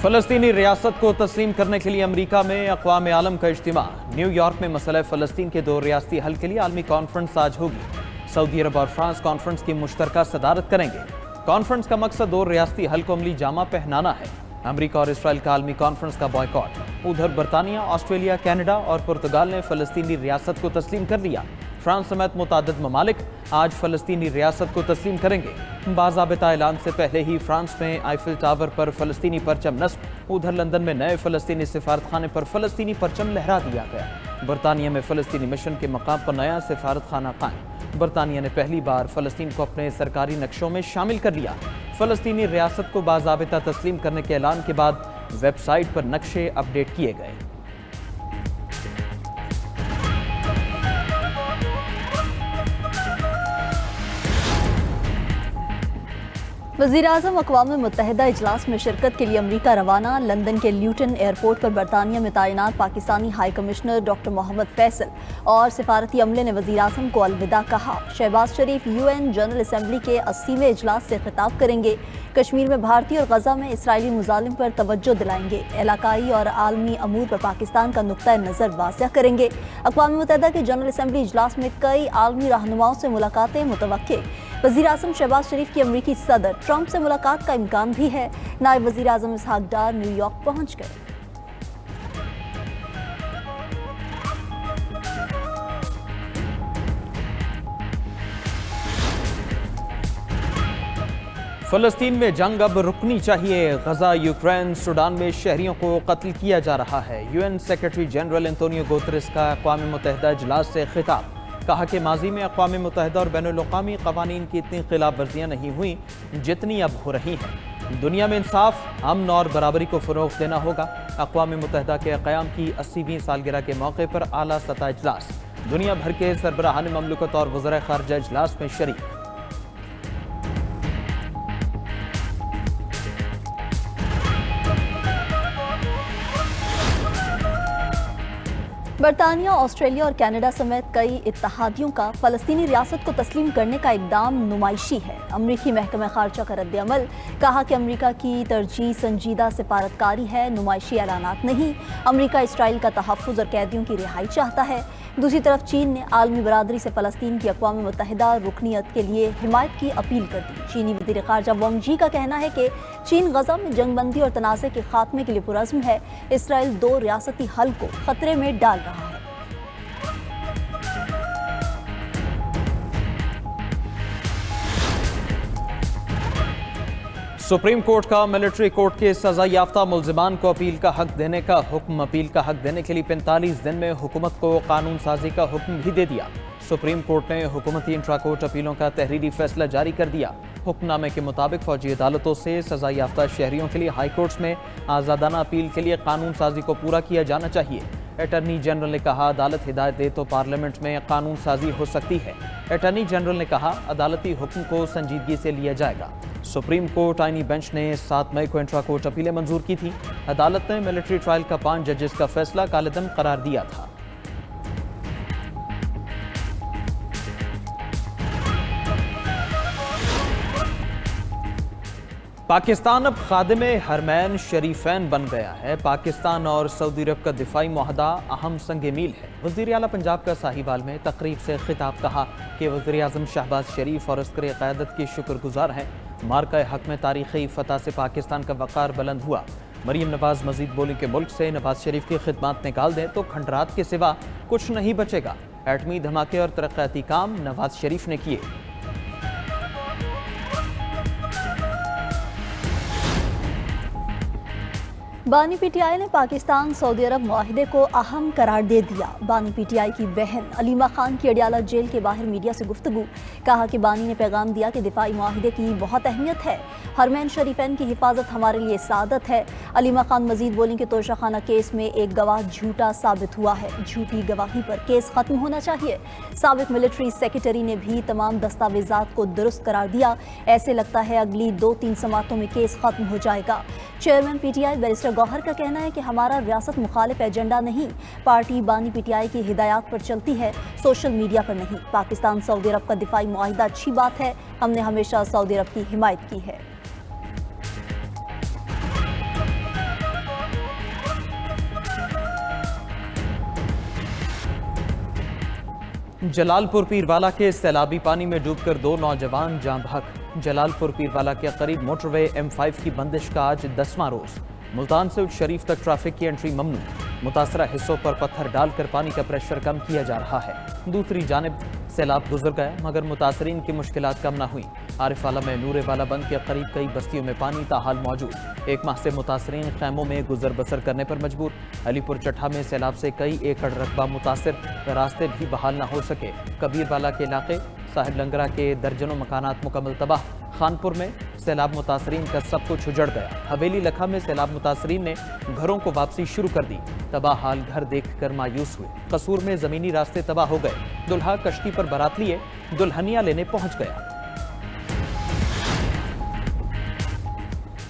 फलस्तीनी रियासत को तस्लीम करने के लिए अमरीका में अक़वाम आलम का इज्तिमा। न्यूयॉर्क में मसला फ़लस्तीन के 2 रियासती हल के लिए आलमी कॉन्फ्रेंस आज होगी। सऊदी अरब और फ्रांस कॉन्फ्रेंस की मुश्तरका सदारत करेंगे। कॉन्फ्रेंस का मकसद 2 रियासती हल को अमली जामा पहनाना है। अमरीका और इसराइल का आलमी कॉन्फ्रेंस का बॉयकॉट। उधर बरतानिया, ऑस्ट्रेलिया, कनाडा और पुर्तगाल ने फ़लस्तीनी रियासत को तस्लीम कर लिया। फ्रांस समेत मुतादिद ममालिक आज फ़लस्तीनी रियासत को तस्लीम करेंगे। बाज़ाबिता ऐलान से पहले ही फ्रांस में आईफिल टावर पर फ़लस्तीनी परचम नस्ब। उधर लंदन में नए फ़लस्तीनी सिफारतखाने पर फ़लस्तीनी परचम लहरा दिया गया। बरतानिया में फ़लस्तीनी मिशन के मकाम पर नया सिफारतखाना कायम। बरतानिया ने पहली बार फ़लस्तीन को अपने सरकारी नक्शों में शामिल कर लिया। फ़लस्तीनी रियासत को बाज़ाबिता तस्लीम करने के ऐलान के बाद वेबसाइट पर नक्शे अपडेट किए गए। वज़ीर-ए-आज़म अक़वाम मुत्तहिदा इजलास में शिरकत के लिए अमरीका रवाना। लंदन के ल्यूटन एयरपोर्ट पर बरतानिया में तैनात Pakistani high commissioner doctor Mohammad Faisal और सिफारती अमले ने वज़ीर-ए-आज़म को अलविदा कहा। Shahbaz Sharif UN general assembly के 80वें इजलास से खिताब करेंगे। कश्मीर में भारतीय और गजा में इसराइली मुजालिम पर तवज्जो दिलाएंगे। इलाकाई और आलमी अमूर पर पाकिस्तान का नुक्ता नज़र वाज़ेह करेंगे। अक़वाम मुत्तहिदा के जनरल असम्बली इजलास में कई आलमी रहनुमाओं से मुलाकातें मुतवक्के। वज़ीर-ए-आज़म शहबाज शरीफ की अमरीकी सदर ट्रंप से मुलाकात का इम्कान भी है। नायब वज़ीर-ए-आज़म इसहाक डार न्यूयॉर्क पहुंच गए। फ़लस्तीन में जंग अब रुकनी चाहिए। गजा, यूक्रेन, सूडान में शहरियों को कत्ल किया जा रहा है। UN secretary general Antonio Guterres का अक़वाम मुत्तहिदा इजलास से खिताब। कहा कि माजी में अक़वाम मुत्तहिदा और बैनुल-अक़वामी क़वानीन की इतनी खिलाफ वर्जियाँ नहीं हुई जितनी अब हो रही हैं। दुनिया में इंसाफ, अमन और बराबरी को फ़रोग़ देना होगा। अक़वाम मुत्तहिदा के क़याम की 80वीं सालगिरह के मौके पर आला सतह इजलास। दुनिया भर के सरबराहान ममलकत और वज़राए ख़ारिजा इजलास में शरीक। बरतानिया, ऑस्ट्रेलिया और कनाडा समेत कई इत्तहादियों का फ़लस्तीनी रियासत को तस्लीम करने का इक़दाम नुमाइशी है। अमरीकी महकमा ख़ारिजा का रद्द-ए-अमल। कहा कि अमरीका की तरजीह संजीदा सिफारतकारी है, नुमाइशी ऐलानात नहीं। अमरीका इसराइल का तहफ़्फ़ुज़ और कैदियों की रिहाई चाहता है। दूसरी तरफ चीन ने आलमी बरादरी से फ़लस्तीन की अक़वाम मुत्तहिदा रुकनीत के लिए हिमायत की अपील कर दी। चीनी वज़ीर ख़ारिजा वांग यी का कहना है कि चीन गजा में जंगबंदी और तनाज़े के खात्मे के लिए पुरज़्म है। इसराइल 2 रियासती हल को ख़तरे में डाल रहा है। सुप्रीम कोर्ट का मिलिट्री कोर्ट के सजा याफ्ता मुल्जिमान को अपील का हक देने का हुक्म। अपील का हक देने के लिए 45 दिन में हुकूमत को कानून साजी का हुक्म भी दे दिया। सुप्रीम कोर्ट ने हुकूमती इंट्रा कोर्ट अपीलों का तहरीरी फैसला जारी कर दिया। हुक्मनामे के मुताबिक फौजी अदालतों से सजा याफ्ता शहरियों के लिए हाई कोर्ट्स में आज़ादाना अपील के लिए कानून साजी को पूरा किया जाना चाहिए। अटॉर्नी जनरल ने कहा, अदालत हिदायत दे तो पार्लियामेंट में कानून साजी हो सकती है। अटॉर्नी जनरल ने कहा, अदालती हुक्म को संजीदगी से लिया जाएगा। सुप्रीम कोर्ट आईनी बेंच ने 7 मई को इंट्रा कोर्ट अपीलें मंजूर की थी। अदालत ने मिलिट्री ट्रायल का 5 जजेस का फैसला कालेदम करार दिया था। पाकिस्तान अब खादिम हरमैन शरीफैन बन गया है। पाकिस्तान और सऊदी अरब का दिफाई मुआहदा अहम संग मील है। वज़ीर आला पंजाब का साहिवाल में तकरीब से खिताब कहा कि वज़ीर-ए-आज़म शहबाज शरीफ और अस्करी क़यादत की शुक्रगुजार हैं। मार्का हक में तारीख़ी फ़तह से पाकिस्तान का वक़ार बुलंद हुआ। मरीम नवाज़ मज़ीद बोली के मुल्क से नवाज़ शरीफ की खिदमत निकाल दें तो खंडरात के सिवा कुछ नहीं बचेगा। एटमी धमाके और तरक्याती काम नवाज़ शरीफ ने किए। बानी PTI ने पाकिस्तान सऊदी अरब मुआहिदे को अहम करार दे दिया। बानी PTI की बहन अलीमा खान की अडियाला जेल के बाहर मीडिया से गुफ्तगू। कहा कि बानी ने पैगाम दिया कि दिफाई मुआहिदे की बहुत अहमियत है। हरमैन शरीफैन की हिफाजत हमारे लिए सादत है। अलीमा खान मजीद बोली कि तोशाखाना केस में एक गवाह झूठा साबित हुआ है। झूठी गवाही पर केस खत्म होना चाहिए। साबिक मिलिट्री सेक्रेटरी ने भी तमाम दस्तावेजात को दुरुस्त करार दिया। ऐसे लगता है अगली 2-3 समातों में केस खत्म हो जाएगा। चेयरमैन PTI बैरिस्टर गौहर का कहना है कि हमारा रियासत मुखालिफ एजेंडा नहीं, पार्टी बानी PTI की हिदायत पर चलती है, सोशल मीडिया पर नहीं। पाकिस्तान सऊदी अरब का दिफाई मुआहिदा अच्छी बात है, हमने हमेशा सऊदी अरब की हिमायत की है। جلال پور پیروالا کے سیلابی پانی میں ڈوب کر 2 نوجوان جاں بحق۔ جلال پور پیروالا کے قریب موٹر وے M5 کی بندش کا آج 10واں روز۔ ملتان سے شریف تک ٹریفک کی انٹری ممنوع۔ متاثرہ حصوں پر پتھر ڈال کر پانی کا پریشر کم کیا جا رہا ہے۔ دوسری جانب سیلاب گزر گیا مگر متاثرین کی مشکلات کم نہ ہوئیں۔ عارف والا میں نور والا بند کے قریب کئی بستیوں میں پانی تاحال موجود۔ 1 ماہ سے متاثرین خیموں میں گزر بسر کرنے پر مجبور۔ علی پور چٹھا میں سیلاب سے کئی ایکڑ رقبہ متاثر، راستے بھی بحال نہ ہو سکے۔ کبیر والا کے علاقے صاحب لنگرہ کے درجنوں مکانات مکمل تباہ۔ خانپور میں سیلاب متاثرین کا سب کچھ اجڑ گیا۔ حویلی لکھا میں سیلاب متاثرین نے گھروں کو واپسی شروع کر دی۔ تباہ حال گھر دیکھ کر مایوس ہوئے۔ قصور میں زمینی راستے تباہ ہو گئے۔ دلہا کشتی پر بارات لیے دلہنیا لینے پہنچ گیا۔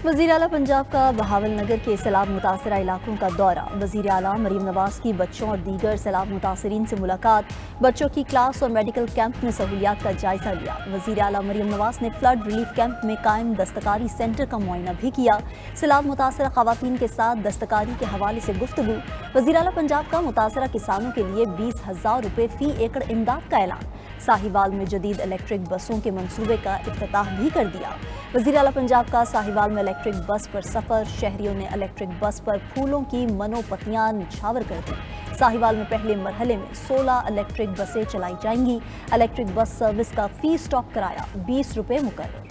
وزیر اعلیٰ پنجاب کا بہاول نگر کے سیلاب متاثرہ علاقوں کا دورہ۔ وزیر اعلیٰ مریم نواز کی بچوں اور دیگر سیلاب متاثرین سے ملاقات۔ بچوں کی کلاس اور میڈیکل کیمپ میں سہولیات کا جائزہ لیا۔ وزیر اعلیٰ مریم نواز نے فلڈ ریلیف کیمپ میں قائم دستکاری سینٹر کا معائنہ بھی کیا۔ سیلاب متاثرہ خواتین کے ساتھ دستکاری کے حوالے سے گفتگو۔ وزیر اعلیٰ پنجاب کا متاثرہ کسانوں کے لیے 20,000 روپے فی ایکڑ امداد کا اعلان۔ ساہیوال میں جدید الیکٹرک بسوں کے منصوبے کا افتتاح بھی کر دیا۔ وزیر اعلیٰ پنجاب کا ساہیوال میں الیکٹرک بس پر سفر۔ شہریوں نے الیکٹرک بس پر پھولوں کی منو پتیاں نچھاور کر دی۔ ساہیوال میں پہلے مرحلے میں 16 الیکٹرک بسیں چلائی جائیں گی۔ الیکٹرک بس سروس کا فی اسٹاپ کرایہ 20 روپے مقرر۔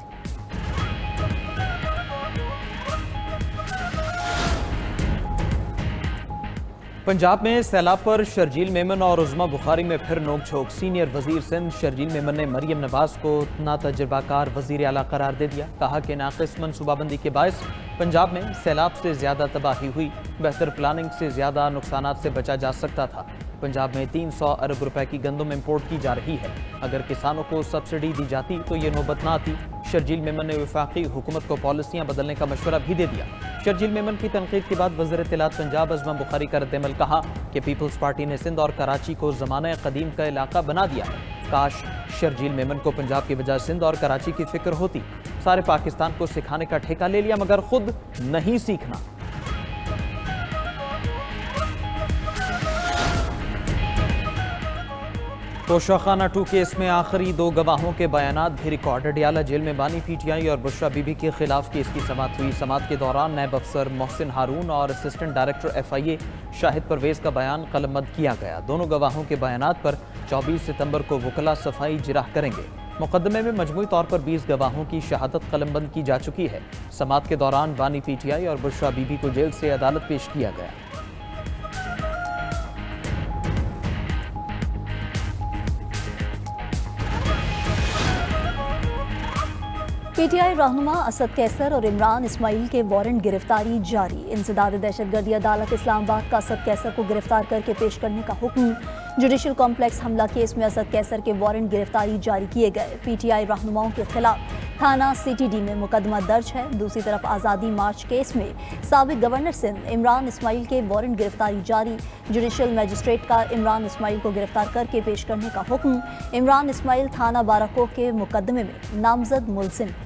پنجاب میں سیلاب پر شرجیل میمن اور عظمیٰ بخاری میں پھر نوک جھوک۔ سینئر وزیر سندھ شرجیل میمن نے مریم نواز کو نا تجربہ کار وزیر اعلیٰ قرار دے دیا۔ کہا کہ ناقص منصوبہ بندی کے باعث پنجاب میں سیلاب سے زیادہ تباہی ہوئی، بہتر پلاننگ سے زیادہ نقصانات سے بچا جا سکتا تھا۔ پنجاب میں 300 ارب روپے کی گندم امپورٹ کی جا رہی ہے۔ اگر کسانوں کو سبسڈی دی جاتی تو یہ نوبت نہ آتی۔ شرجیل میمن نے وفاقی حکومت کو پالیسیاں بدلنے کا مشورہ بھی دے دیا۔ شرجیل میمن کی تنقید کے بعد وزیر اطلاعات پنجاب عظمیٰ بخاری کا رد عمل۔ کہا کہ پیپلز پارٹی نے سندھ اور کراچی کو زمانہ قدیم کا علاقہ بنا دیا ہے۔ کاش شرجیل میمن کو پنجاب کی بجائے سندھ اور کراچی کی فکر ہوتی۔ سارے پاکستان کو سکھانے کا ٹھیکہ لے لیا مگر خود نہیں سیکھنا۔ توشہ خانہ 2 کیس میں آخری 2 گواہوں کے بیانات بھی ریکارڈ۔ اڈیالہ جیل میں بانی PTI اور بشرا بی بی کے خلاف کیس کی سماعت ہوئی۔ سماعت کے دوران نیب افسر محسن ہارون اور اسسٹنٹ ڈائریکٹر FIA شاہد پرویز کا بیان قلم بند کیا گیا۔ دونوں گواہوں کے بیانات پر 24 ستمبر کو وکلاء صفائی جراح کریں گے۔ مقدمے میں مجموعی طور پر 20 گواہوں کی شہادت قلم بند کی جا چکی ہے۔ سماعت کے دوران بانی PTI اور بشرا بی بی کو جیل سے عدالت پیش کیا گیا۔ PTI رہنما اسد کیسر اور عمران اسماعیل کے وارنٹ گرفتاری جاری۔ انسداد دہشت گردی عدالت اسلام آباد کا اسد کیسر کو گرفتار کر کے پیش کرنے کا حکم۔ جوڈیشل کمپلیکس حملہ کیس میں اسد کیسر کے وارنٹ گرفتاری جاری کیے گئے۔ PTI رہنماؤں کے خلاف تھانہ CTD میں مقدمہ درج ہے۔ دوسری طرف آزادی مارچ کیس میں سابق گورنر سندھ عمران اسماعیل کے وارنٹ گرفتاری جاری۔ جوڈیشل مجسٹریٹ کا عمران اسماعیل کو گرفتار کر کے پیش کرنے کا حکم۔ عمران اسماعیل تھانہ بارہکوہ کے مقدمے میں نامزد ملزم۔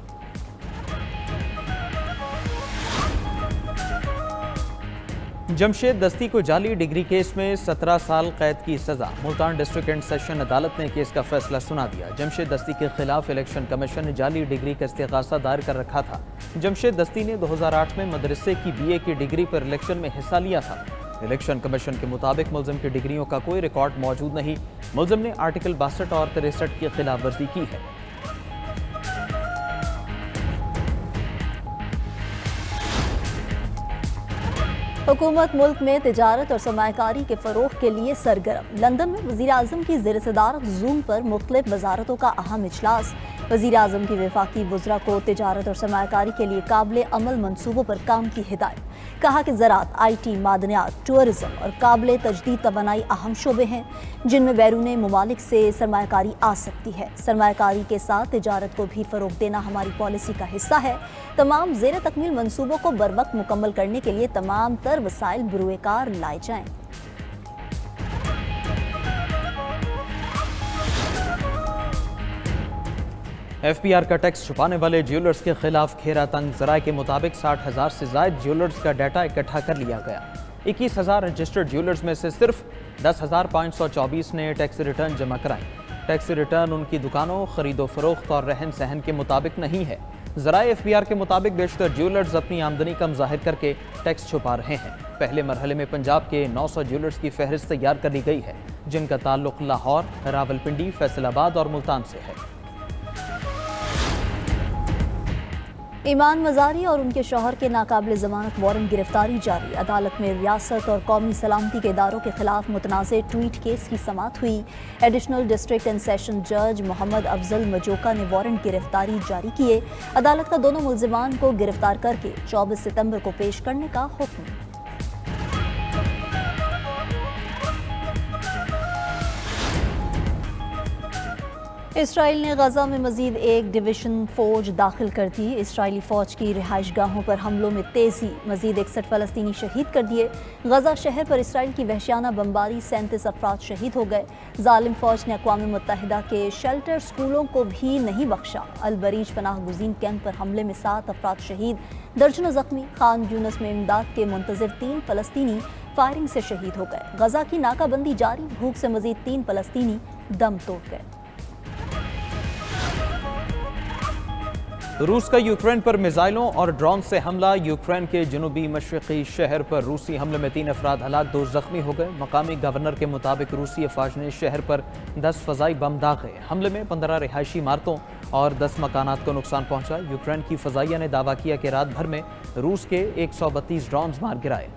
جمشید دستی کو جعلی ڈگری کیس میں 17 سال قید کی سزا۔ ملتان ڈسٹرکٹ اینڈ سیشن عدالت نے کیس کا فیصلہ سنا دیا۔ جمشید دستی کے خلاف الیکشن کمیشن نے جعلی ڈگری کا استغاثہ دائر کر رکھا تھا۔ جمشید دستی نے 2008 میں مدرسے کی BA کی ڈگری پر الیکشن میں حصہ لیا تھا۔ الیکشن کمیشن کے مطابق ملزم کی ڈگریوں کا کوئی ریکارڈ موجود نہیں۔ ملزم نے آرٹیکل 62 اور 63 کی خلاف ورزی کی ہے۔ حکومت ملک میں تجارت اور سرمایہ کاری کے فروغ کے لیے سرگرم۔ لندن میں وزیر اعظم کی زیر صدارت زوم پر مختلف وزارتوں کا اہم اجلاس۔ وزیر اعظم کی وفاقی وزراء کو تجارت اور سرمایہ کاری کے لیے قابل عمل منصوبوں پر کام کی ہدایت۔ کہا کہ زراعت، IT، معدنیات، ٹورزم اور قابل تجدید توانائی اہم شعبے ہیں جن میں بیرون ممالک سے سرمایہ کاری آ سکتی ہے۔ سرمایہ کاری کے ساتھ تجارت کو بھی فروغ دینا ہماری پالیسی کا حصہ ہے۔ تمام زیر تکمیل منصوبوں کو بروقت مکمل کرنے کے لیے تمام تر وسائل بروئے کار لائے جائیں۔ FPR کا ٹیکس چھپانے والے جیولرز کے خلاف کھیرا تنگ۔ ذرائع کے مطابق 60,000 سے زائد جیولرز کا ڈیٹا اکٹھا کر لیا گیا۔ 21,000 रजिस्टर्ड ज्वेलर्स में से सिर्फ 10,524 ने टैक्स रिटर्न जमा कराई। टैक्स रिटर्न उनकी दुकानों, खरीदो फरोख्त और रहन सहन के मुताबिक नहीं है। ज़राए FBR के मुताबिक बेशतर ज्वेलर्स अपनी आमदनी कम जाहिर करके टैक्स छुपा रहे हैं। पहले मरहले में पंजाब के 900 ज्वेलर्स की फहरिस्त तैयार कर ली गई है, जिनका ताल्लुक लाहौर, रावलपिंडी, फैसलाबाद और मुल्तान से है। ईमान मज़ारी और उनके शौहर के नाकाबिल ज़मानत वारंट गिरफ्तारी जारी। अदालत में रियासत और कौमी सलामती के इदारों के खिलाफ मुतनाज़ ट्वीट केस की समाअत हुई। एडिशनल डिस्ट्रिक्ट एंड सेशन जज मोहम्मद अफजल मजोका ने वारंट गिरफ्तारी जारी किए। अदालत का दोनों मुल्ज़िमान को गिरफ्तार करके 24 सितंबर को पेश करने का हुक्म। इसराइल ने गजा में मजीद एक डिवीजन फौज दाखिल कर दी। इसराइली फौज की रिहाइशगाहों पर हमलों में तेजी, मजीद 61 फलस्तीनी शहीद कर दिए। गजा शहर पर इसराइल की वहशियाना बमबारी, 37 अफराद शहीद हो गए। जालिम फौज ने अक़वाम मुत्तहिदा के शेल्टर स्कूलों को भी नहीं बख्शा। अल-बरीज पनाह गुज़ीन कैंप पर हमले में 7 अफराद शहीद, दर्जनों जख्मी। खान यूनस में इमदाद के मुंतज़िर 3 फलस्तीनी फायरिंग से शहीद हो गए। गजा की नाकाबंदी जारी, भूख से मजीद 3 फलस्तीनी दम तोड़ गए। रूस का यूक्रेन पर मिसाइलों और ड्रोन से हमला। यूक्रेन के जनूबी मशरक़ी शहर पर रूसी हमले में 3 अफराद हलाक, 2 जख्मी हो गए। मकामी गवर्नर के मुताबिक रूसी अफवाज ने शहर पर 10 फ़ज़ाई बम दागे। हमले में 15 रिहायशी इमारतों और 10 मकानात को नुकसान पहुंचा। यूक्रेन की फ़ज़ाइया ने दावा किया कि रात भर में रूस के 132 ड्रोन मार गिराए।